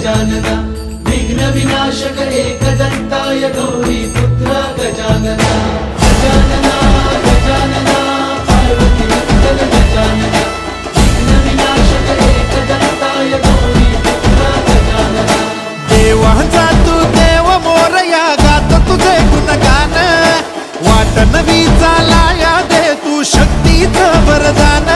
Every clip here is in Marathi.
गजानना विघ्न विनाशक एकदंताय गौरी पुत्र गजानना गजानना गजानना पार्वती नंदन गजानना विघ्न विनाशक एकदंताय गौरी पुत्र गजानना देवांचा तू देव मोरया गात तुझे गुणगान वाट नवी चालाया दे तू शक्तीचं वरदान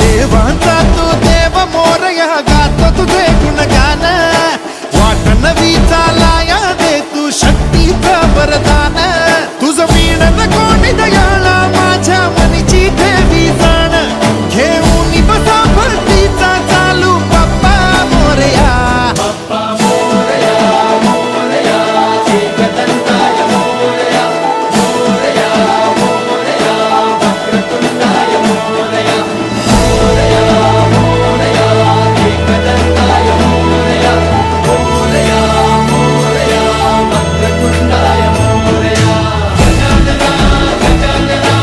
देवांचा तू देव मोरया गात तुझे गुणगान वाट नवी चालाया दे तू शक्तीचं वरदान तुझं मीणन कोणी दयाळा माझ्या मनीची देवी जाण घेऊन बसा भरतीचा चालू बाप्पा मोरया बाप्पा मोरया मोरया एकदंताय मोरया मोरया मोरया वक्रतुंडाय मोरया मोरया मोरया एकदंताय मोरया मोरया मोरया वक्रतुंडाय मोरया गजानना गजानना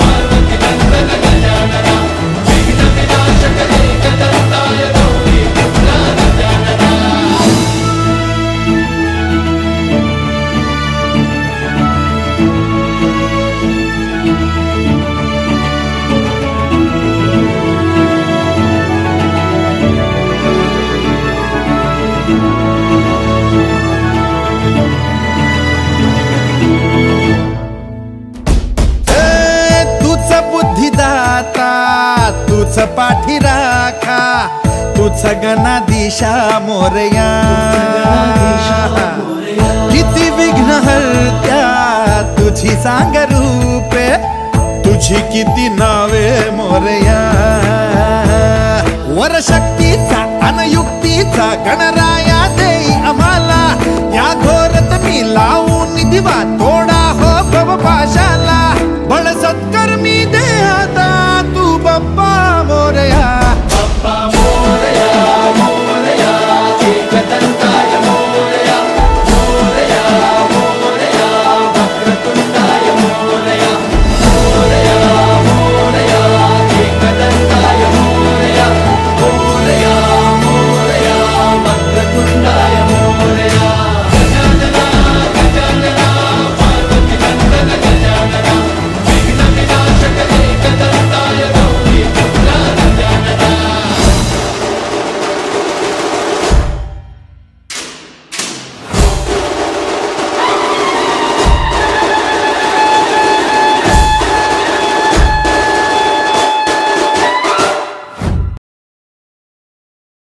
पार्वती नंदन गजानना विघ्न विनाशक एकदंताय गौरी पुत्र गजानना तुझ बुद्धिदाता तुझ पाठी राखा तुझ गणाधीशा मोरया किती विघ्न हरत्या तुझी सांग रूपे तुझी किती नावे मोरया वर शक्तीचा अनयुक्तीचा गणराया देई आम्हाला या घोरत मी लावून दिवा तो